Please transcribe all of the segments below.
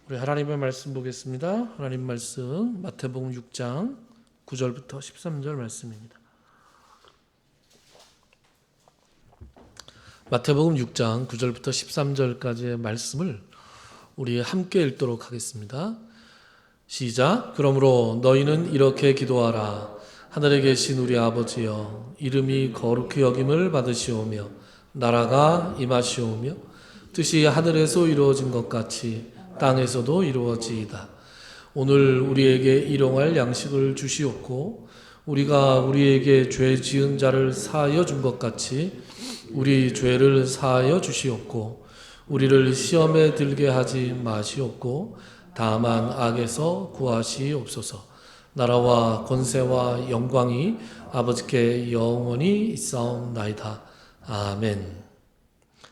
우리 하나님의 말씀 보겠습니다. 하나님 말씀 마태복음 6장 9절부터 13절 말씀입니다. 마태복음 6장 9절부터 13절까지의 말씀을 우리 함께 읽도록 하겠습니다. 시작. 그러므로 너희는 이렇게 기도하라. 하늘에 계신 우리 아버지여, 이름이 거룩히 여김을 받으시오며 나라가 임하시오며 뜻이 하늘에서 이루어진 것 같이 땅에서도 이루어지이다. 오늘 우리에게 일용할 양식을 주시옵고 우리가 우리에게 죄 지은 자를 사하여 준 것 같이 우리 죄를 사하여 주시옵고 우리를 시험에 들게 하지 마시옵고 다만 악에서 구하시옵소서. 나라와 권세와 영광이 아버지께 영원히 있사옵나이다. 아멘.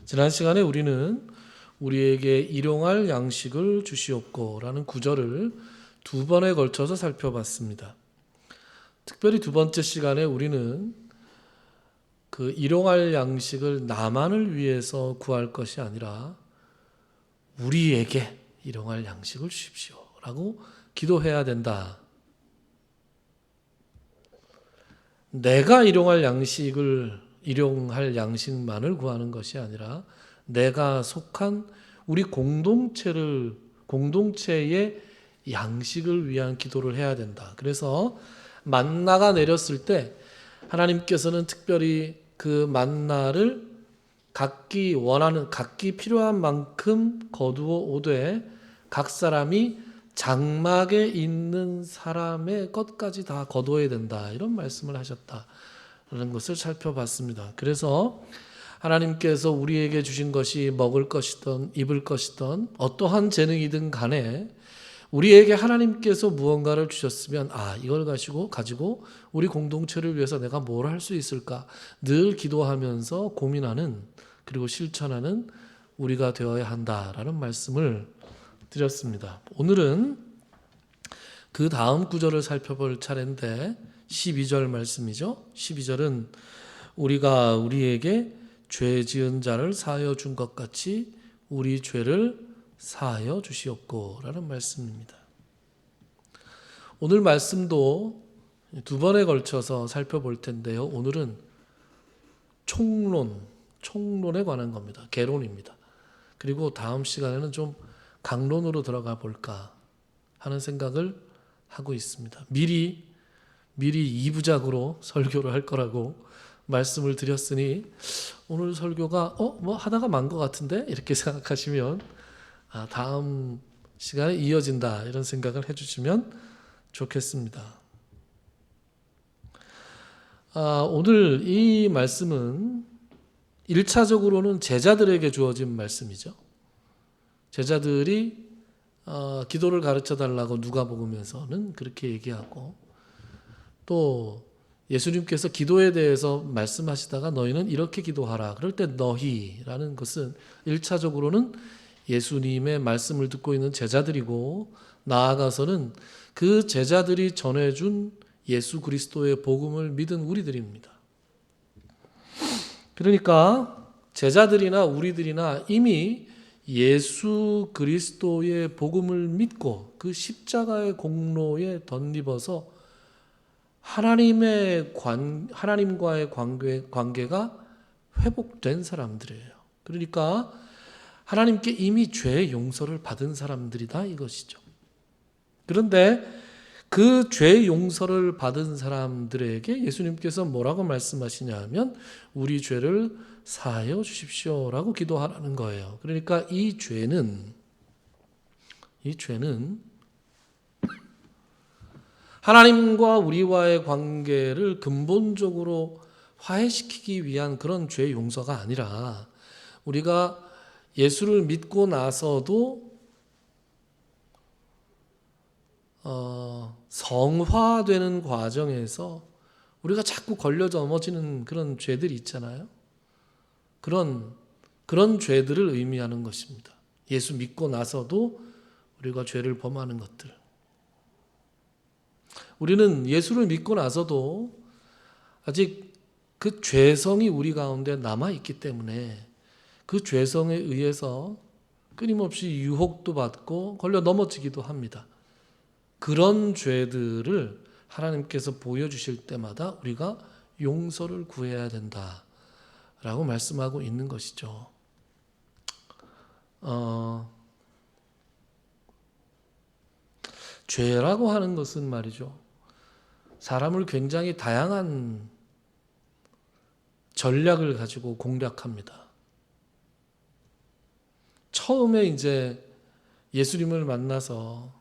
지난 시간에 우리는 우리에게 일용할 양식을 주시옵고 라는 구절을 두 번에 걸쳐서 살펴봤습니다. 특별히 두 번째 시간에 우리는 그 일용할 양식을 나만을 위해서 구할 것이 아니라 우리에게 일용할 양식을 주십시오 라고 기도해야 된다. 내가 일용할 양식만을 구하는 것이 아니라 내가 속한 우리 공동체의 양식을 위한 기도를 해야 된다. 그래서 만나가 내렸을 때 하나님께서는 특별히 그 만나를 각기 필요한 만큼 거두어 오되 각 사람이 장막에 있는 사람의 것까지 다 거두어야 된다. 이런 말씀을 하셨다라는 것을 살펴봤습니다. 그래서 하나님께서 우리에게 주신 것이 먹을 것이든 입을 것이든 어떠한 재능이든 간에 우리에게 하나님께서 무언가를 주셨으면 이걸 가지고 우리 공동체를 위해서 내가 뭘 할 수 있을까 늘 기도하면서 고민하는 그리고 실천하는 우리가 되어야 한다라는 말씀을 드렸습니다. 오늘은 그 다음 구절을 살펴볼 차례인데 12절 말씀이죠. 12절은 우리가 우리에게 죄 지은 자를 사하여 준 것 같이 우리 죄를 사하여 주시옵고 라는 말씀입니다. 오늘 말씀도 두 번에 걸쳐서 살펴볼 텐데요. 오늘은 총론에 관한 겁니다. 개론입니다. 그리고 다음 시간에는 좀 강론으로 들어가 볼까 하는 생각을 하고 있습니다. 미리 2부작으로 설교를 할 거라고 말씀을 드렸으니 오늘 설교가 하다가 만 것 같은데 이렇게 생각하시면 다음 시간에 이어진다 이런 생각을 해주시면 좋겠습니다. 오늘 이 말씀은 1차적으로는 제자들에게 주어진 말씀이죠. 제자들이 기도를 가르쳐 달라고 누가복음에서는 그렇게 얘기하고 또 예수님께서 기도에 대해서 말씀하시다가 너희는 이렇게 기도하라. 그럴 때 너희라는 것은 1차적으로는 예수님의 말씀을 듣고 있는 제자들이고 나아가서는 그 제자들이 전해준 예수 그리스도의 복음을 믿은 우리들입니다. 그러니까 제자들이나 우리들이나 이미 예수 그리스도의 복음을 믿고 그 십자가의 공로에 덧입어서 하나님과의 관계가 회복된 사람들이에요. 그러니까 하나님께 이미 죄의 용서를 받은 사람들이다 이것이죠. 그런데 그 죄의 용서를 받은 사람들에게 예수님께서 뭐라고 말씀하시냐 하면 우리 죄를 사하여 주십시오라고 기도하라는 거예요. 그러니까 이 죄는 하나님과 우리와의 관계를 근본적으로 화해시키기 위한 그런 죄 용서가 아니라 우리가 예수를 믿고 나서도 성화되는 과정에서 우리가 자꾸 걸려져 넘어지는 그런 죄들이 있잖아요. 그런 죄들을 의미하는 것입니다. 예수 믿고 나서도 우리가 죄를 범하는 것들. 우리는 예수를 믿고 나서도 아직 그 죄성이 우리 가운데 남아있기 때문에 그 죄성에 의해서 끊임없이 유혹도 받고 걸려 넘어지기도 합니다. 그런 죄들을 하나님께서 보여주실 때마다 우리가 용서를 구해야 된다라고 말씀하고 있는 것이죠. 죄라고 하는 것은 말이죠, 사람을 굉장히 다양한 전략을 가지고 공략합니다. 처음에 이제 예수님을 만나서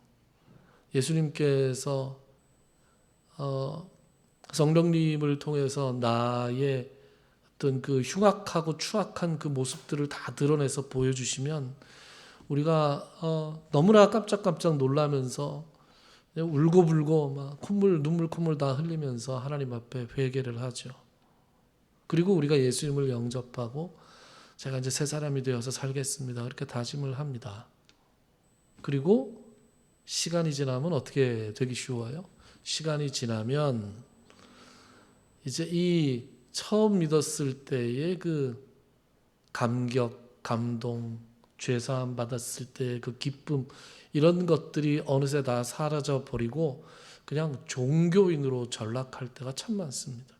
예수님께서 성령님을 통해서 나의 어떤 그 흉악하고 추악한 그 모습들을 다 드러내서 보여주시면 우리가 너무나 깜짝깜짝 놀라면서 울고불고 막 눈물 콧물 다 흘리면서 하나님 앞에 회개를 하죠. 그리고 우리가 예수님을 영접하고 제가 이제 새 사람이 되어서 살겠습니다, 그렇게 다짐을 합니다. 그리고 시간이 지나면 어떻게 되기 쉬워요? 시간이 지나면 이제 이 처음 믿었을 때의 그 감격, 감동, 죄사함 받았을 때의 그 기쁨, 이런 것들이 어느새 다 사라져 버리고 그냥 종교인으로 전락할 때가 참 많습니다.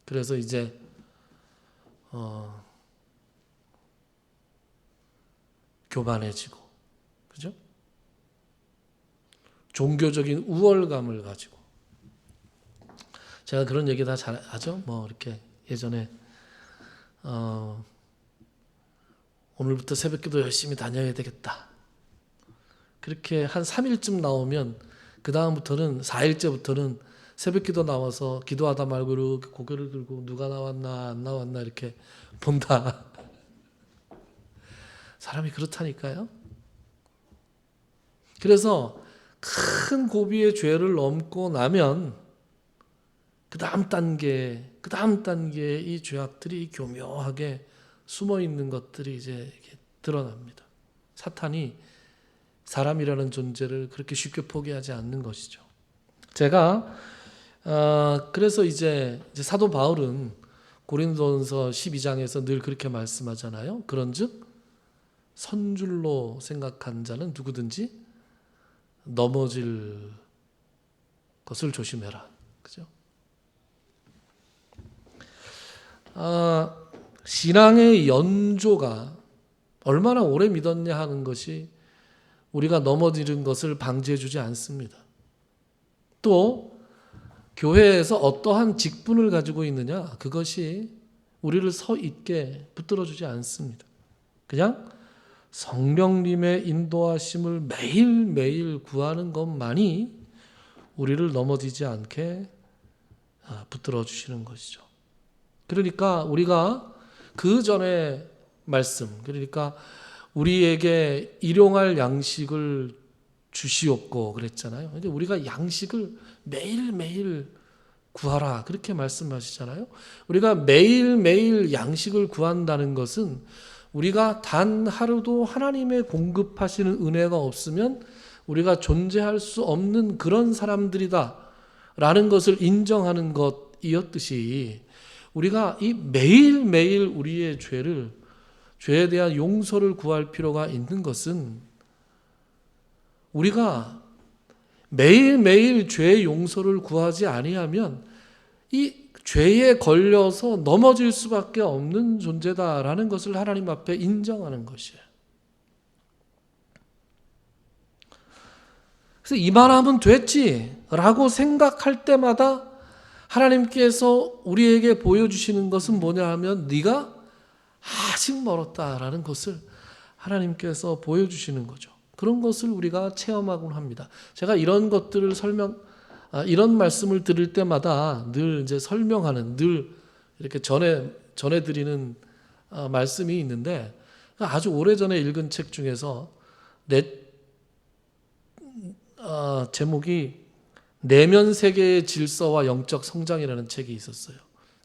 그래서 이제 교만해지고, 그죠? 종교적인 우월감을 가지고. 제가 그런 얘기 다 잘 하죠. 뭐 이렇게 예전에 오늘부터 새벽기도 열심히 다녀야 되겠다, 그렇게 한 3일쯤 나오면 그 다음부터는 4일째부터는 새벽기도 나와서 기도하다 말고 이렇게 고개를 들고 누가 나왔나 안 나왔나 이렇게 본다. 사람이 그렇다니까요. 그래서 큰 고비의 죄를 넘고 나면 그 다음 단계의 이 죄악들이 교묘하게 숨어 있는 것들이 이제 이렇게 드러납니다. 사탄이 사람이라는 존재를 그렇게 쉽게 포기하지 않는 것이죠. 제가 그래서 이제 사도 바울은 고린도전서 12장에서 늘 그렇게 말씀하잖아요. 그런즉 선줄로 생각한 자는 누구든지 넘어질 것을 조심해라. 그죠? 신앙의 연조가 얼마나 오래 믿었냐 하는 것이 우리가 넘어지는 것을 방지해주지 않습니다. 또 교회에서 어떠한 직분을 가지고 있느냐, 그것이 우리를 서 있게 붙들어주지 않습니다. 그냥 성령님의 인도하심을 매일매일 구하는 것만이 우리를 넘어지지 않게 붙들어주시는 것이죠. 그러니까 우리가 그 전에 말씀, 그러니까 우리에게 일용할 양식을 주시옵고 그랬잖아요. 근데 우리가 양식을 매일매일 구하라, 그렇게 말씀하시잖아요. 우리가 매일매일 양식을 구한다는 것은 우리가 단 하루도 하나님의 공급하시는 은혜가 없으면 우리가 존재할 수 없는 그런 사람들이다 라는 것을 인정하는 것이었듯이, 우리가 이 매일매일 우리의 죄에 대한 용서를 구할 필요가 있는 것은, 우리가 매일매일 죄의 용서를 구하지 아니하면 이 죄에 걸려서 넘어질 수밖에 없는 존재다라는 것을 하나님 앞에 인정하는 것이에요. 그래서 이만하면 됐지라고 생각할 때마다 하나님께서 우리에게 보여주시는 것은 뭐냐 하면 네가 아직 멀었다라는 것을 하나님께서 보여주시는 거죠. 그런 것을 우리가 체험하곤 합니다. 제가 이런 것들을 이런 말씀을 들을 때마다 늘 이제 설명하는, 늘 이렇게 전해드리는 말씀이 있는데, 아주 오래전에 읽은 책 중에서 제목이 내면 세계의 질서와 영적 성장이라는 책이 있었어요.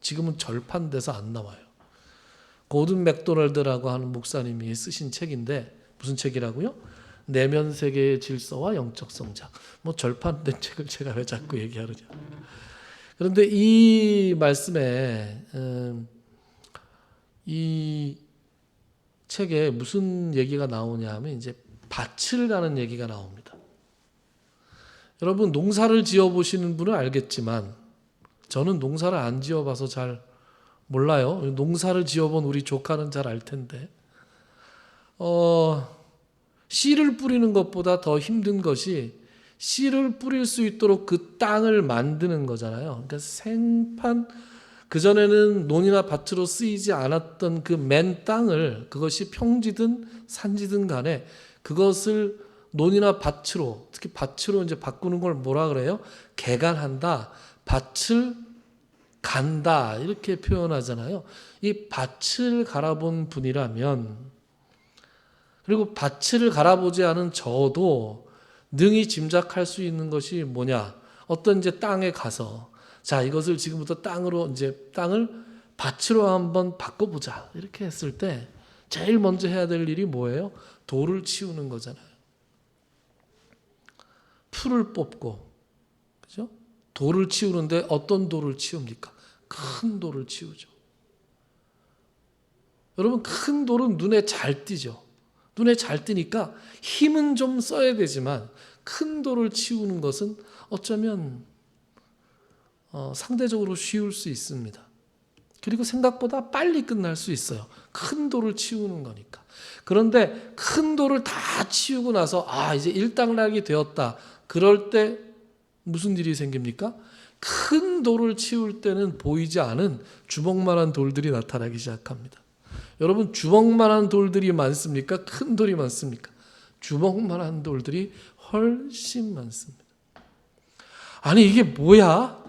지금은 절판돼서 안 나와요. 고든 맥도널드라고 하는 목사님이 쓰신 책인데, 무슨 책이라고요? 내면 세계의 질서와 영적 성장. 뭐 절판된 책을 제가 왜 자꾸 얘기하느냐. 그런데 이 말씀에 이 책에 무슨 얘기가 나오냐 하면 이제 밭을 가는 얘기가 나옵니다. 여러분 농사를 지어 보시는 분은 알겠지만 저는 농사를 안 지어 봐서 잘 몰라요. 농사를 지어 본 우리 조카는 잘 알 텐데. 씨를 뿌리는 것보다 더 힘든 것이 씨를 뿌릴 수 있도록 그 땅을 만드는 거잖아요. 그러니까 생판 그전에는 논이나 밭으로 쓰이지 않았던 그 맨 땅을 그것이 평지든 산지든 간에 그것을 논이나 밭으로 특히 밭으로 이제 바꾸는 걸 뭐라 그래요? 개간한다. 밭을 간다. 이렇게 표현하잖아요. 이 밭을 갈아본 분이라면 그리고 밭을 갈아보지 않은 저도 능히 짐작할 수 있는 것이 뭐냐? 어떤 이제 땅에 가서 자, 이것을 지금부터 땅을 밭으로 한번 바꿔보자. 이렇게 했을 때 제일 먼저 해야 될 일이 뭐예요? 돌을 치우는 거잖아요. 풀을 뽑고, 그죠? 돌을 치우는데 어떤 돌을 치웁니까? 큰 돌을 치우죠. 여러분, 큰 돌은 눈에 잘 띄죠. 눈에 잘 띄니까 힘은 좀 써야 되지만 큰 돌을 치우는 것은 어쩌면 상대적으로 쉬울 수 있습니다. 그리고 생각보다 빨리 끝날 수 있어요. 큰 돌을 치우는 거니까. 그런데 큰 돌을 다 치우고 나서 이제 일단락이 되었다. 그럴 때 무슨 일이 생깁니까? 큰 돌을 치울 때는 보이지 않은 주먹만한 돌들이 나타나기 시작합니다. 여러분 주먹만한 돌들이 많습니까? 큰 돌이 많습니까? 주먹만한 돌들이 훨씬 많습니다. 아니 이게 뭐야?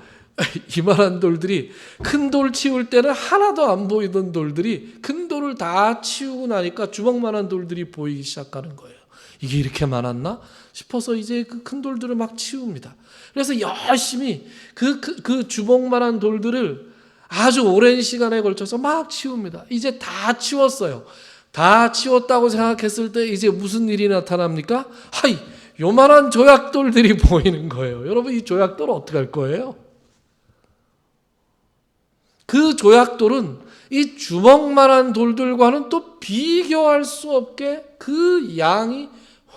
이만한 돌들이 큰 돌 치울 때는 하나도 안 보이던 돌들이 큰 돌을 다 치우고 나니까 주먹만한 돌들이 보이기 시작하는 거예요. 이게 이렇게 많았나 싶어서 이제 그 큰 돌들을 막 치웁니다. 그래서 열심히 그 주먹만한 돌들을 아주 오랜 시간에 걸쳐서 막 치웁니다. 이제 다 치웠어요. 다 치웠다고 생각했을 때 이제 무슨 일이 나타납니까? 요만한 조약돌들이 보이는 거예요. 여러분 이 조약돌은 어떻게 할 거예요? 그 조약돌은 이 주먹만한 돌들과는 또 비교할 수 없게 그 양이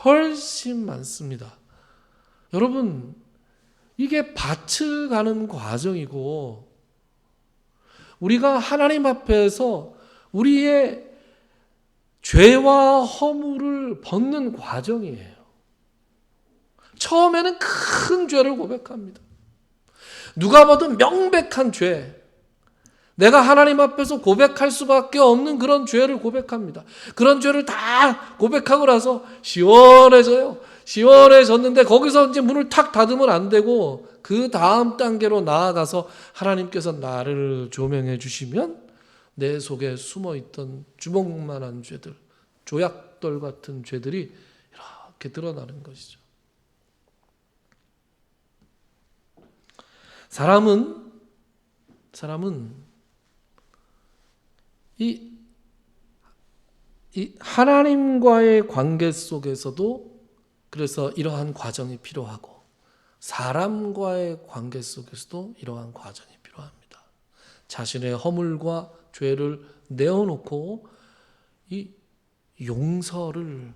훨씬 많습니다. 여러분 이게 밭을 가는 과정이고 우리가 하나님 앞에서 우리의 죄와 허물을 벗는 과정이에요. 처음에는 큰 죄를 고백합니다. 누가 봐도 명백한 죄, 내가 하나님 앞에서 고백할 수밖에 없는 그런 죄를 고백합니다. 그런 죄를 다 고백하고 나서 시원해져요. 시원해졌는데 거기서 이제 문을 탁 닫으면 안 되고 그 다음 단계로 나아가서 하나님께서 나를 조명해 주시면 내 속에 숨어있던 주먹만한 죄들, 조약돌 같은 죄들이 이렇게 드러나는 것이죠. 사람은 이 하나님과의 관계 속에서도 그래서 이러한 과정이 필요하고 사람과의 관계 속에서도 이러한 과정이 필요합니다. 자신의 허물과 죄를 내어놓고 이 용서를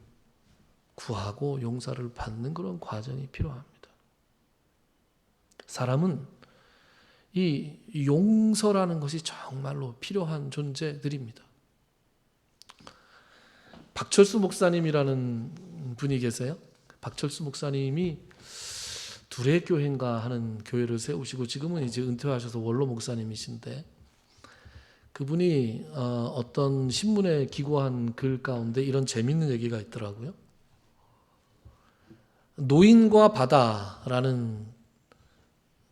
구하고 용서를 받는 그런 과정이 필요합니다. 사람은 이 용서라는 것이 정말로 필요한 존재들입니다. 박철수 목사님이라는 분이 계세요. 박철수 목사님이 두레교회인가 하는 교회를 세우시고 지금은 이제 은퇴하셔서 원로 목사님이신데 그분이 어떤 신문에 기고한 글 가운데 이런 재밌는 얘기가 있더라고요. 노인과 바다라는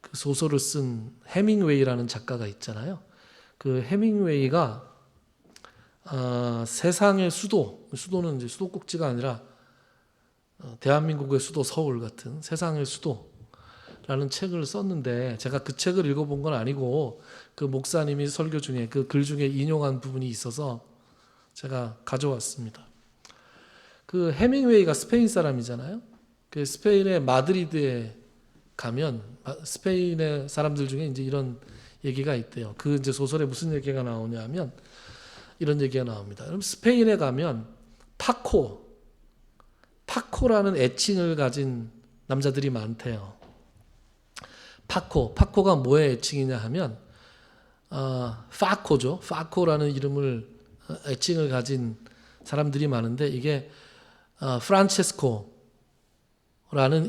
그 소설을 쓴 해밍웨이라는 작가가 있잖아요. 그 해밍웨이가 세상의 수도는 이제 수도꼭지가 아니라 대한민국의 수도 서울 같은 세상의 수도라는 책을 썼는데 제가 그 책을 읽어본 건 아니고 그 목사님이 설교 중에 그 글 중에 인용한 부분이 있어서 제가 가져왔습니다. 그 해밍웨이가 스페인 사람이잖아요. 그 스페인의 마드리드에 가면 스페인의 사람들 중에 이제 이런 얘기가 있대요. 그 이제 소설에 무슨 얘기가 나오냐면 이런 얘기가 나옵니다. 그럼 스페인에 가면 파코라는 애칭을 가진 남자들이 많대요. 파코가 뭐의 애칭이냐 하면 파코죠. 파코라는 애칭을 가진 사람들이 많은데 이게 프란체스코라는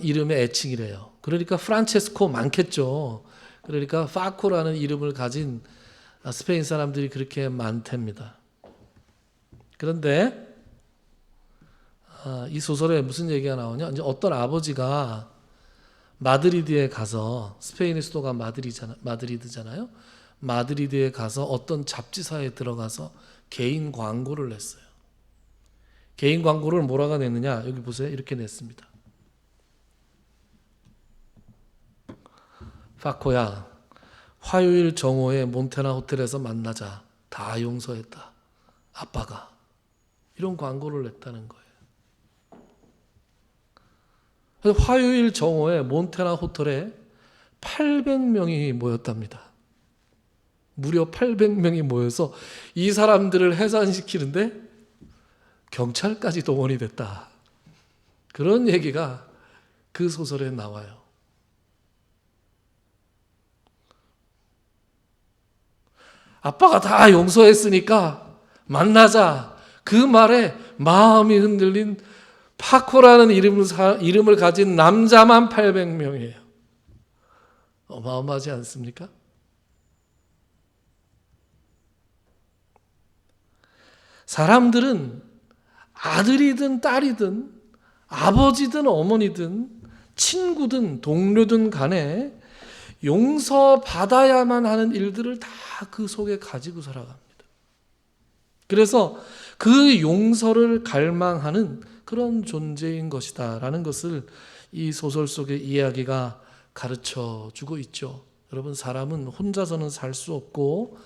이름의 애칭이래요. 그러니까 프란체스코 많겠죠. 그러니까 파코라는 이름을 가진 스페인 사람들이 그렇게 많답니다. 그런데 이 소설에 무슨 얘기가 나오냐? 이제 어떤 아버지가 마드리드에 가서, 스페인의 수도가 마드리드잖아요. 마드리드에 가서 어떤 잡지사에 들어가서 개인 광고를 냈어요. 개인 광고를 뭐라고 냈느냐? 여기 보세요. 이렇게 냈습니다. 파코야, 화요일 정오에 몬테나 호텔에서 만나자. 다 용서했다. 아빠가. 이런 광고를 냈다는 거예요. 그래서 화요일 정오에 몬테나 호텔에 800명이 모였답니다. 무려 800명이 모여서 이 사람들을 해산시키는데 경찰까지 동원이 됐다. 그런 얘기가 그 소설에 나와요. 아빠가 다 용서했으니까 만나자. 그 말에 마음이 흔들린 파코라는 이름을 가진 남자만 800명이에요. 어마어마하지 않습니까? 사람들은 아들이든 딸이든 아버지든 어머니든 친구든 동료든 간에 용서받아야만 하는 일들을 다 그 속에 가지고 살아갑니다. 그래서 그 용서를 갈망하는 그런 존재인 것이다라는 것을 이 소설 속의 이야기가 가르쳐 주고 있죠. 여러분, 사람은 혼자서는 살 수 없고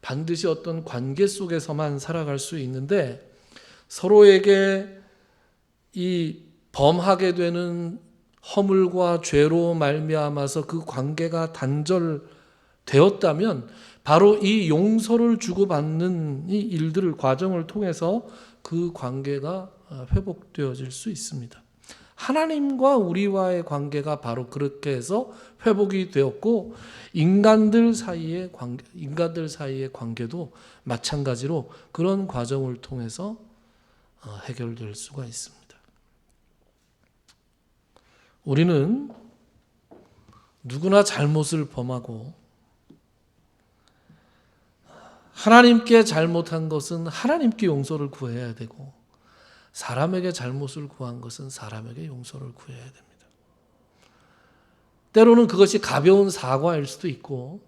반드시 어떤 관계 속에서만 살아갈 수 있는데, 서로에게 이 범하게 되는 허물과 죄로 말미암아서 그 관계가 단절되었다면 바로 이 용서를 주고받는 이 일들을, 과정을 통해서 그 관계가 회복되어질 수 있습니다. 하나님과 우리와의 관계가 바로 그렇게 해서 회복이 되었고, 인간들 사이의 관계도 마찬가지로 그런 과정을 통해서 해결될 수가 있습니다. 우리는 누구나 잘못을 범하고, 하나님께 잘못한 것은 하나님께 용서를 구해야 되고, 사람에게 잘못을 구한 것은 사람에게 용서를 구해야 됩니다. 때로는 그것이 가벼운 사과일 수도 있고,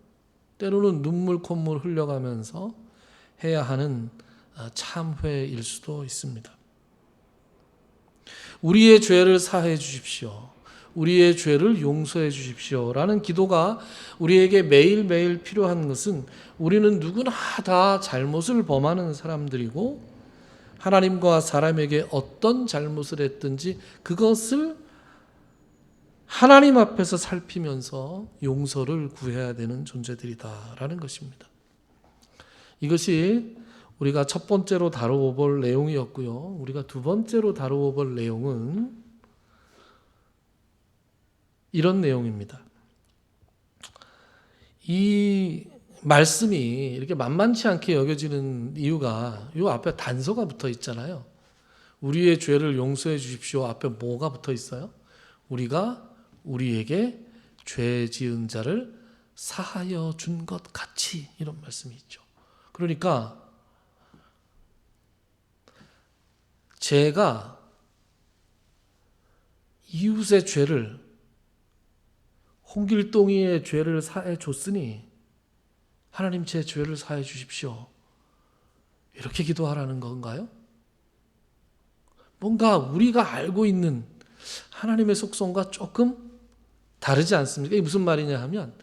때로는 눈물 콧물 흘려가면서 해야 하는 참회일 수도 있습니다. 우리의 죄를 사해 주십시오. 우리의 죄를 용서해 주십시오. 라는 기도가 우리에게 매일매일 필요한 것은, 우리는 누구나 다 잘못을 범하는 사람들이고, 하나님과 사람에게 어떤 잘못을 했든지 그것을 하나님 앞에서 살피면서 용서를 구해야 되는 존재들이다라는 것입니다. 이것이 우리가 첫 번째로 다루어 볼 내용이었고요. 우리가 두 번째로 다루어 볼 내용은 이런 내용입니다. 이 말씀이 이렇게 만만치 않게 여겨지는 이유가 이 앞에 단서가 붙어 있잖아요. 우리의 죄를 용서해 주십시오. 앞에 뭐가 붙어 있어요? 우리가 우리에게 죄 지은 자를 사하여 준 것 같이, 이런 말씀이 있죠. 그러니까 제가 이웃의 죄를, 홍길동이의 죄를 사해 줬으니 하나님 제 죄를 사해 주십시오. 이렇게 기도하라는 건가요? 뭔가 우리가 알고 있는 하나님의 속성과 조금 다르지 않습니까? 이게 무슨 말이냐 하면,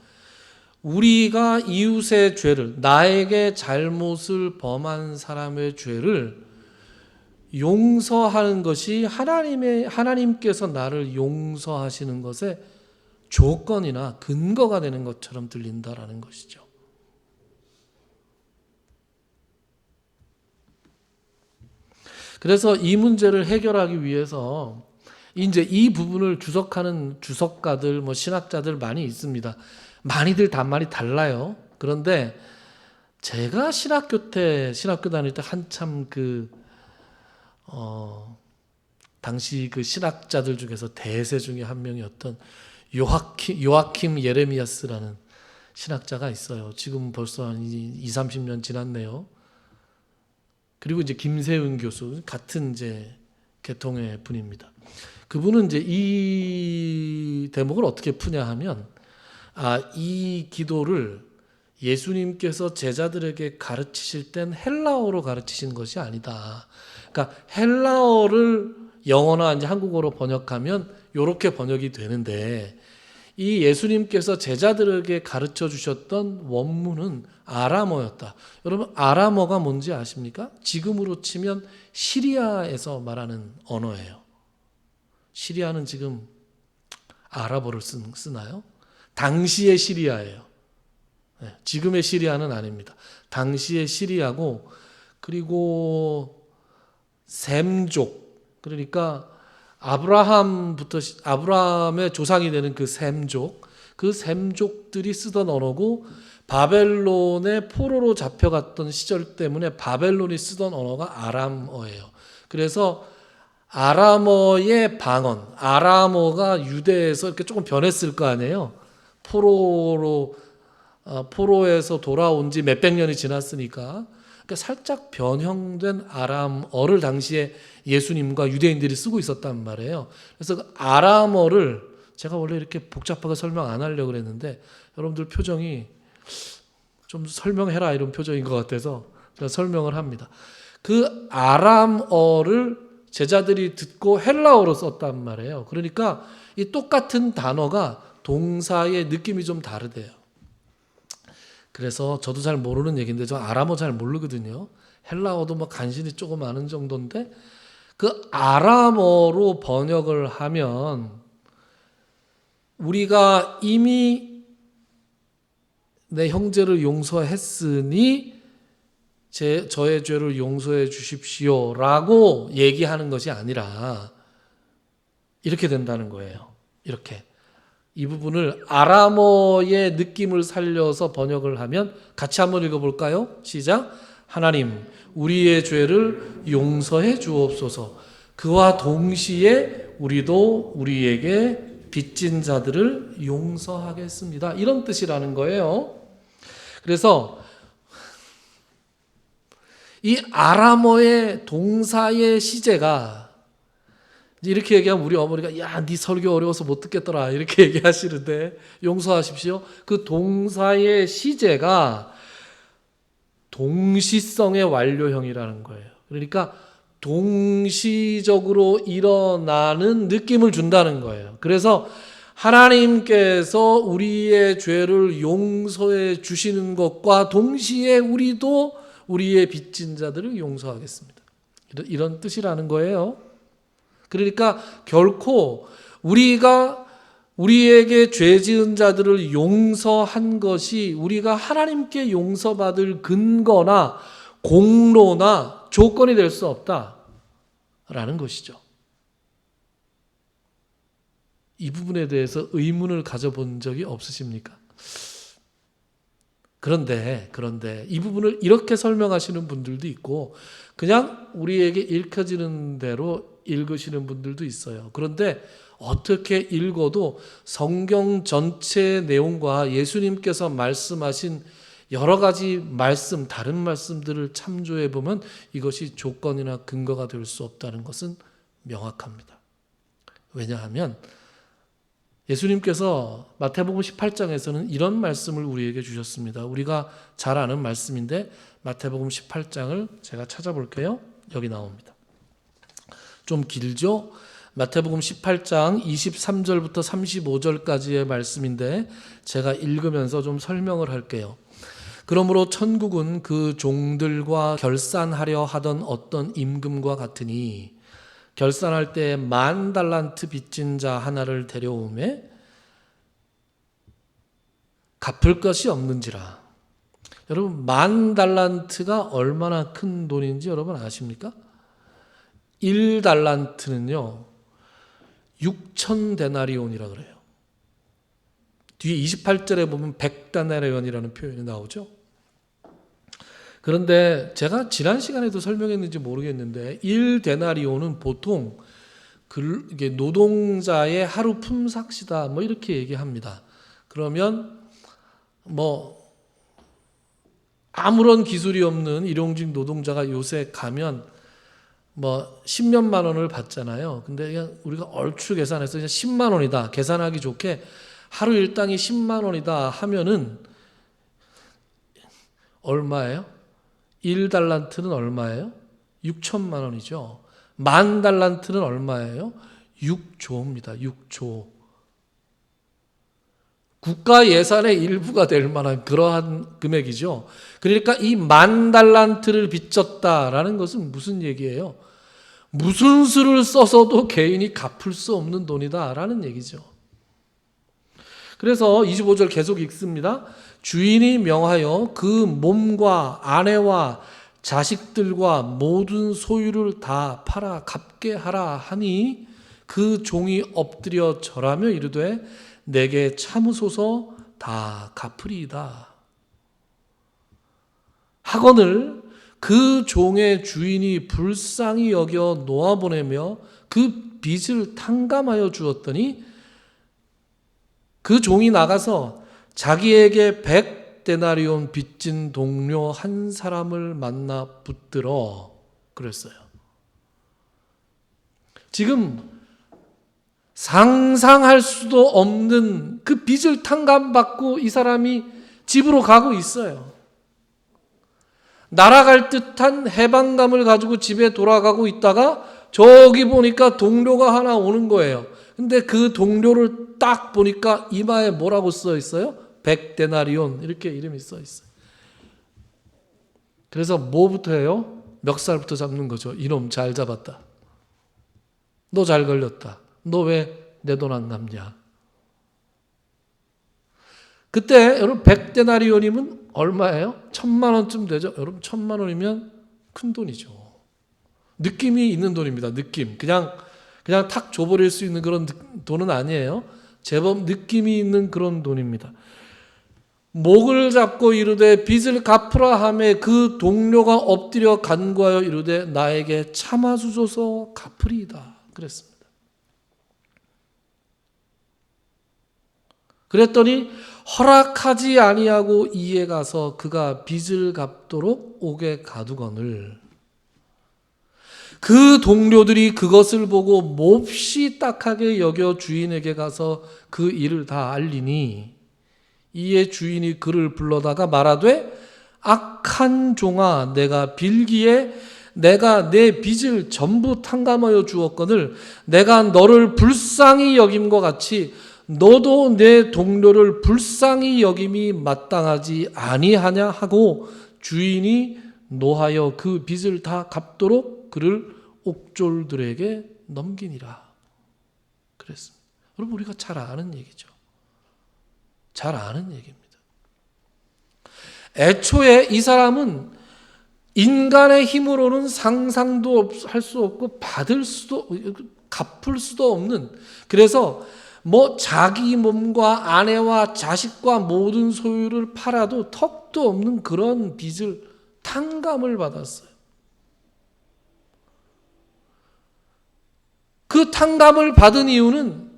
우리가 이웃의 죄를, 나에게 잘못을 범한 사람의 죄를 용서하는 것이 하나님께서 나를 용서하시는 것의 조건이나 근거가 되는 것처럼 들린다라는 것이죠. 그래서 이 문제를 해결하기 위해서 이제 이 부분을 주석하는 주석가들, 뭐 신학자들 많이 있습니다. 많이들 단말이 달라요. 그런데 제가 신학교 다닐 때 한참 당시 그 신학자들 중에서 대세 중에 한 명이었던 요아킴 예레미야스라는 신학자가 있어요. 지금 벌써 한 30년 지났네요. 그리고 이제 김세윤 교수 같은 이제 계통의 분입니다. 그분은 이제 이 대목을 어떻게 푸냐 하면 이 기도를 예수님께서 제자들에게 가르치실 땐 헬라어로 가르치신 것이 아니다. 그러니까 헬라어를 영어나 이제 한국어로 번역하면 이렇게 번역이 되는데 이 예수님께서 제자들에게 가르쳐 주셨던 원문은 아람어였다. 여러분 아람어가 뭔지 아십니까? 지금으로 치면 시리아에서 말하는 언어예요. 시리아는 지금 아랍어를 쓰나요? 당시의 시리아예요. 네, 지금의 시리아는 아닙니다. 당시의 시리아고 그리고 셈족 그러니까 아브라함의 조상이 되는 그 셈족들이 쓰던 언어고 바벨론의 포로로 잡혀갔던 시절 때문에 바벨론이 쓰던 언어가 아람어예요. 그래서 아람어의 방언, 아람어가 유대에서 이렇게 조금 변했을 거 아니에요. 포로에서 돌아온 지 몇백 년이 지났으니까 그러니까 살짝 변형된 아람어를 당시에 예수님과 유대인들이 쓰고 있었단 말이에요. 그래서 그 아람어를 제가 원래 이렇게 복잡하게 설명 안 하려고 그랬는데 여러분들 표정이 좀 설명해라 이런 표정인 것 같아서 제가 설명을 합니다. 그 아람어를 제자들이 듣고 헬라어로 썼단 말이에요. 그러니까 이 똑같은 단어가 동사의 느낌이 좀 다르대요. 그래서 저도 잘 모르는 얘기인데 저 아람어 잘 모르거든요. 헬라어도 뭐 간신히 조금 아는 정도인데 그 아람어로 번역을 하면 우리가 이미 내 형제를 용서했으니 저의 죄를 용서해 주십시오라고 얘기하는 것이 아니라 이렇게 된다는 거예요. 이렇게. 이 부분을 아람어의 느낌을 살려서 번역을 하면 같이 한번 읽어볼까요? 시작. 하나님, 우리의 죄를 용서해 주옵소서. 그와 동시에 우리도 우리에게 빚진 자들을 용서하겠습니다. 이런 뜻이라는 거예요. 그래서 이 아람어의 동사의 시제가 이렇게 얘기하면 우리 어머니가 야, 네 설교 어려워서 못 듣겠더라 이렇게 얘기하시는데 용서하십시오. 그 동사의 시제가 동시성의 완료형이라는 거예요. 그러니까 동시적으로 일어나는 느낌을 준다는 거예요. 그래서 하나님께서 우리의 죄를 용서해 주시는 것과 동시에 우리도 우리의 빚진 자들을 용서하겠습니다. 이런 뜻이라는 거예요. 그러니까 결코 우리가 우리에게 죄 지은 자들을 용서한 것이 우리가 하나님께 용서받을 근거나 공로나 조건이 될 수 없다라는 것이죠. 이 부분에 대해서 의문을 가져본 적이 없으십니까? 그런데 이 부분을 이렇게 설명하시는 분들도 있고 그냥 우리에게 읽혀지는 대로 읽으시는 분들도 있어요. 그런데 어떻게 읽어도 성경 전체의 내용과 예수님께서 말씀하신 여러 가지 말씀, 다른 말씀들을 참조해 보면 이것이 조건이나 근거가 될 수 없다는 것은 명확합니다. 왜냐하면 예수님께서 마태복음 18장에서는 이런 말씀을 우리에게 주셨습니다. 우리가 잘 아는 말씀인데 마태복음 18장을 제가 찾아볼게요. 여기 나옵니다. 좀 길죠? 마태복음 18장 23절부터 35절까지의 말씀인데 제가 읽으면서 좀 설명을 할게요. 그러므로 천국은 그 종들과 결산하려 하던 어떤 임금과 같으니 결산할 때 10,000달란트 빚진 자 하나를 데려오매 갚을 것이 없는지라. 여러분 10,000달란트가 얼마나 큰 돈인지 여러분 아십니까? 1달란트는요 6,000데나리온이라 그래요. 뒤에 28절에 보면 100데나리온이라는 표현이 나오죠. 그런데 제가 지난 시간에도 설명했는지 모르겠는데 1데나리온은 보통 이게 노동자의 하루 품삯이다 뭐 이렇게 얘기합니다. 그러면 뭐 아무런 기술이 없는 일용직 노동자가 요새 가면 뭐 10몇만 원을 받잖아요. 근데 그냥 우리가 얼추 계산해서 그냥 10만 원이다. 계산하기 좋게 하루 일당이 10만 원이다 하면은 얼마예요? 1달란트는 얼마예요? 6천만 원이죠. 10,000달란트는 얼마예요? 6조입니다. 6조. 국가 예산의 일부가 될 만한 그러한 금액이죠. 그러니까 이 10,000달란트를 빚졌다라는 것은 무슨 얘기예요? 무슨 수를 써서도 개인이 갚을 수 없는 돈이다라는 얘기죠. 그래서 25절 계속 읽습니다. 주인이 명하여 그 몸과 아내와 자식들과 모든 소유를 다 팔아 갚게 하라 하니 그 종이 엎드려 절하며 이르되 내게 참으소서 다 갚으리이다. 하거늘 그 종의 주인이 불쌍히 여겨 놓아보내며 그 빚을 탕감하여 주었더니 그 종이 나가서 자기에게 100데나리온 빚진 동료 한 사람을 만나 붙들어 그랬어요. 지금 상상할 수도 없는 그 빚을 탕감받고 이 사람이 집으로 가고 있어요. 날아갈 듯한 해방감을 가지고 집에 돌아가고 있다가 저기 보니까 동료가 하나 오는 거예요. 근데 그 동료를 딱 보니까 이마에 뭐라고 써 있어요? 100데나리온 이렇게 이름이 써 있어요. 그래서 뭐부터 해요? 멱살부터 잡는 거죠. 이놈 잘 잡았다. 너 잘 걸렸다. 너 왜 내 돈 안 갚냐? 그때 여러분 100데나리온이면 얼마예요? 1,000만 원쯤 되죠. 여러분 1,000만 원이면 큰 돈이죠. 느낌이 있는 돈입니다. 느낌. 그냥 탁 줘버릴 수 있는 그런 돈은 아니에요. 제법 느낌이 있는 그런 돈입니다. 목을 잡고 이르되 빚을 갚으라 하매 그 동료가 엎드려 간구하여 이르되 나에게 참아주소서 갚으리이다. 그랬습니다. 그랬더니 허락하지 아니하고 이에 가서 그가 빚을 갚도록 옥에 가두거늘 그 동료들이 그것을 보고 몹시 딱하게 여겨 주인에게 가서 그 일을 다 알리니 이에 주인이 그를 불러다가 말하되 악한 종아 내가 빌기에 내가 내 빚을 전부 탕감하여 주었거늘 내가 너를 불쌍히 여김과 같이 너도 내 동료를 불쌍히 여김이 마땅하지 아니하냐 하고 주인이 노하여 그 빚을 다 갚도록 그를 옥졸들에게 넘기니라. 그랬습니다. 여러분 우리가 잘 아는 얘기죠. 잘 아는 얘기입니다. 애초에 이 사람은 인간의 힘으로는 상상도 할 수 없고 받을 수도 갚을 수도 없는 그래서 뭐 자기 몸과 아내와 자식과 모든 소유를 팔아도 턱도 없는 그런 빚을 탕감을 받았어요. 그 탕감을 받은 이유는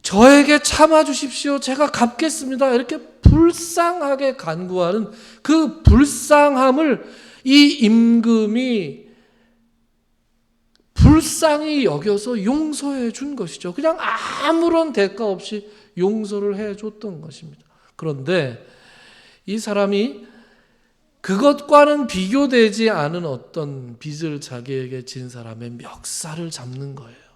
저에게 참아주십시오. 제가 갚겠습니다. 이렇게 불쌍하게 간구하는 그 불쌍함을 이 임금이 불쌍히 여겨서 용서해 준 것이죠. 그냥 아무런 대가 없이 용서를 해 줬던 것입니다. 그런데 이 사람이 그것과는 비교되지 않은 어떤 빚을 자기에게 진 사람의 멱살을 잡는 거예요.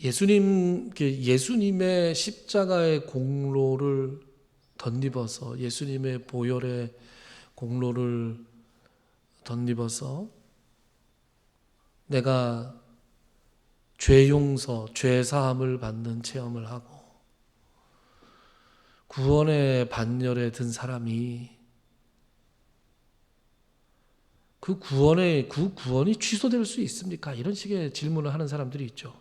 예수님의 십자가의 공로를 덧입어서 예수님의 보혈의 공로를 덧입어서 내가 죄 용서, 죄 사함을 받는 체험을 하고 구원의 반열에 든 사람이 그 구원이 취소될 수 있습니까? 이런 식의 질문을 하는 사람들이 있죠.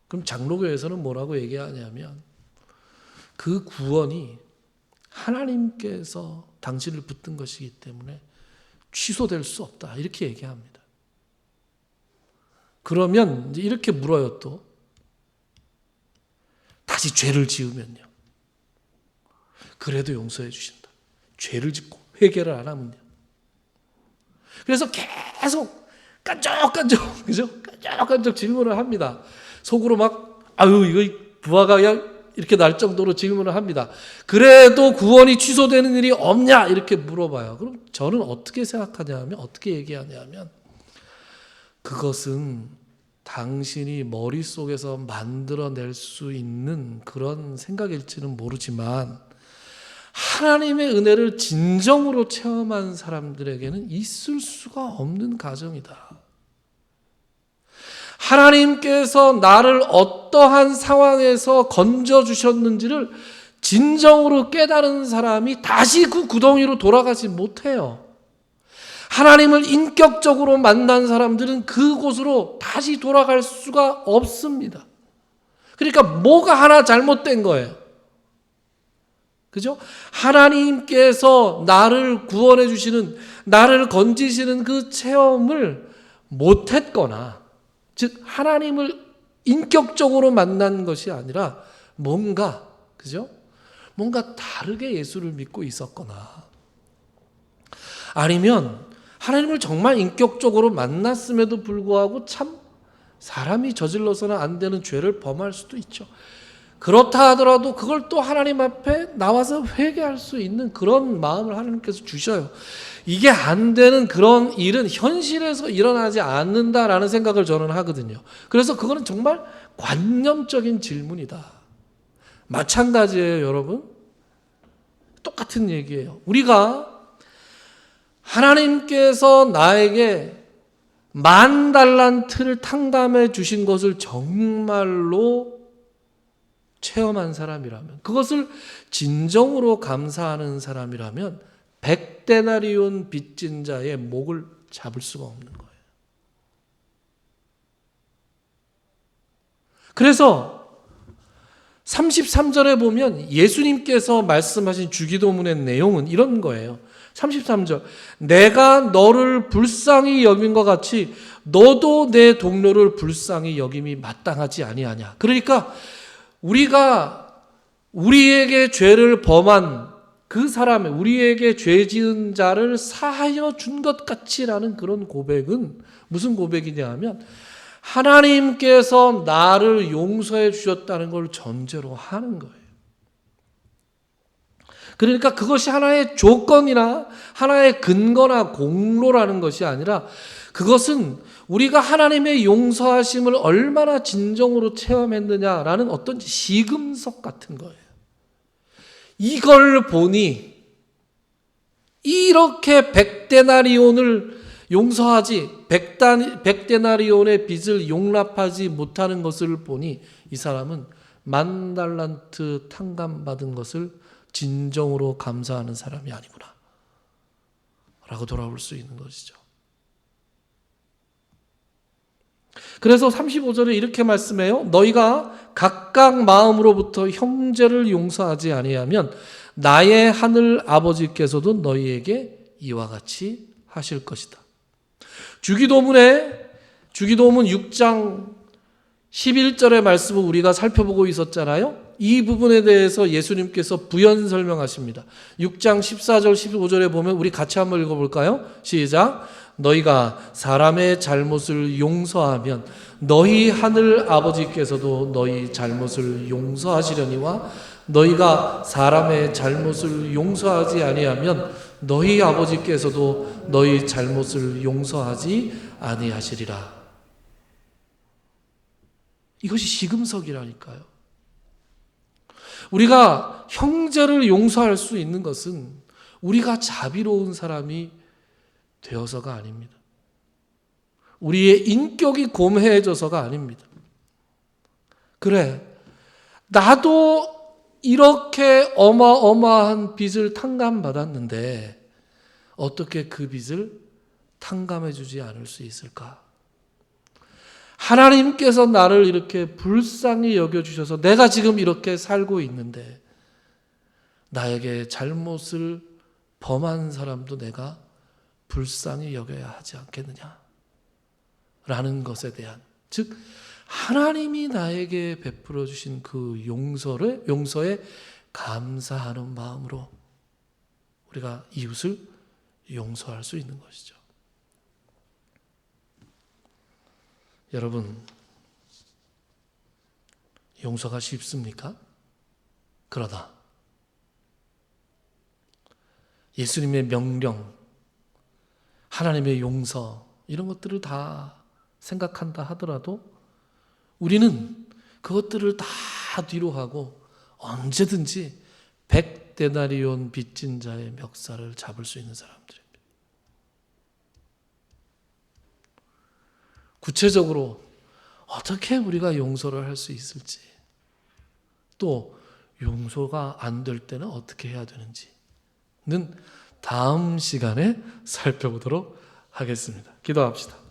그럼 장로교에서는 뭐라고 얘기하냐면 그 구원이 하나님께서 당신을 붙든 것이기 때문에 취소될 수 없다. 이렇게 얘기합니다. 그러면 이제 이렇게 물어요 또. 다시 죄를 지으면요. 그래도 용서해 주신다. 죄를 짓고 회개를 안 하면요. 그래서 계속 깐족깐족, 그죠? 깐족깐족 질문을 합니다. 속으로 막, 이거 부하가 그냥 이렇게 날 정도로 질문을 합니다. 그래도 구원이 취소되는 일이 없냐? 이렇게 물어봐요. 그럼 저는 어떻게 생각하냐면, 어떻게 얘기하냐면, 그것은 당신이 머릿속에서 만들어낼 수 있는 그런 생각일지는 모르지만, 하나님의 은혜를 진정으로 체험한 사람들에게는 있을 수가 없는 가정이다. 하나님께서 나를 어떠한 상황에서 건져주셨는지를 진정으로 깨달은 사람이 다시 그 구덩이로 돌아가지 못해요. 하나님을 인격적으로 만난 사람들은 그곳으로 다시 돌아갈 수가 없습니다. 그러니까 뭐가 하나 잘못된 거예요. 그죠? 하나님께서 나를 구원해 주시는, 나를 건지시는 그 체험을 못했거나, 즉, 하나님을 인격적으로 만난 것이 아니라 뭔가, 그죠? 뭔가 다르게 예수를 믿고 있었거나, 아니면 하나님을 정말 인격적으로 만났음에도 불구하고 참 사람이 저질러서는 안 되는 죄를 범할 수도 있죠. 그렇다 하더라도 그걸 또 하나님 앞에 나와서 회개할 수 있는 그런 마음을 하나님께서 주셔요. 이게 안 되는 그런 일은 현실에서 일어나지 않는다라는 생각을 저는 하거든요. 그래서 그거는 정말 관념적인 질문이다. 마찬가지예요, 여러분. 똑같은 얘기예요. 우리가 하나님께서 나에게 10,000달란트를 탕감해 주신 것을 정말로 체험한 사람이라면, 그것을 진정으로 감사하는 사람이라면 100데나리온 빚진 자의 목을 잡을 수가 없는 거예요. 그래서 33절에 보면 예수님께서 말씀하신 주기도문의 내용은 이런 거예요. 33절, 내가 너를 불쌍히 여긴 것 같이 너도 내 동료를 불쌍히 여김이 마땅하지 아니하냐. 그러니까 우리가 우리에게 죄를 범한 그 사람의, 우리에게 죄 지은 자를 사하여 준 것 같이라는 그런 고백은 무슨 고백이냐 하면 하나님께서 나를 용서해 주셨다는 걸 전제로 하는 거예요. 그러니까 그것이 하나의 조건이나 하나의 근거나 공로라는 것이 아니라 그것은 우리가 하나님의 용서하심을 얼마나 진정으로 체험했느냐라는 어떤 시금석 같은 거예요. 이걸 보니 이렇게 100데나리온을 용서하지, 100데나리온의 빚을 용납하지 못하는 것을 보니 이 사람은 10,000달란트 탕감받은 것을 진정으로 감사하는 사람이 아니구나 라고 돌아볼 수 있는 것이죠. 그래서 35절에 이렇게 말씀해요. 너희가 각각 마음으로부터 형제를 용서하지 아니하면 나의 하늘 아버지께서도 너희에게 이와 같이 하실 것이다. 주기도문 6장 11절의 말씀을 우리가 살펴보고 있었잖아요. 이 부분에 대해서 예수님께서 부연 설명하십니다. 6장 14절 15절에 보면 우리 같이 한번 읽어볼까요? 시작. 너희가 사람의 잘못을 용서하면 너희 하늘 아버지께서도 너희 잘못을 용서하시려니와 너희가 사람의 잘못을 용서하지 아니하면 너희 아버지께서도 너희 잘못을 용서하지 아니하시리라. 이것이 시금석이라니까요. 우리가 형제를 용서할 수 있는 것은 우리가 자비로운 사람이 되어서가 아닙니다. 우리의 인격이 곰해져서가 아닙니다. 그래, 나도 이렇게 어마어마한 빚을 탕감받았는데 어떻게 그 빚을 탕감해 주지 않을 수 있을까? 하나님께서 나를 이렇게 불쌍히 여겨주셔서 내가 지금 이렇게 살고 있는데 나에게 잘못을 범한 사람도 내가 불쌍히 여겨야 하지 않겠느냐? 라는 것에 대한, 즉 하나님이 나에게 베풀어 주신 그 용서에 감사하는 마음으로 우리가 이웃을 용서할 수 있는 것이죠. 여러분, 용서가 쉽습니까? 그러나 예수님의 명령, 하나님의 용서, 이런 것들을 다 생각한다 하더라도 우리는 그것들을 다 뒤로 하고 언제든지 100데나리온 빚진 자의 멱살을 잡을 수 있는 사람들입니다. 구체적으로 어떻게 우리가 용서를 할 수 있을지, 또 용서가 안 될 때는 어떻게 해야 되는지는 다음 시간에 살펴보도록 하겠습니다. 기도합시다.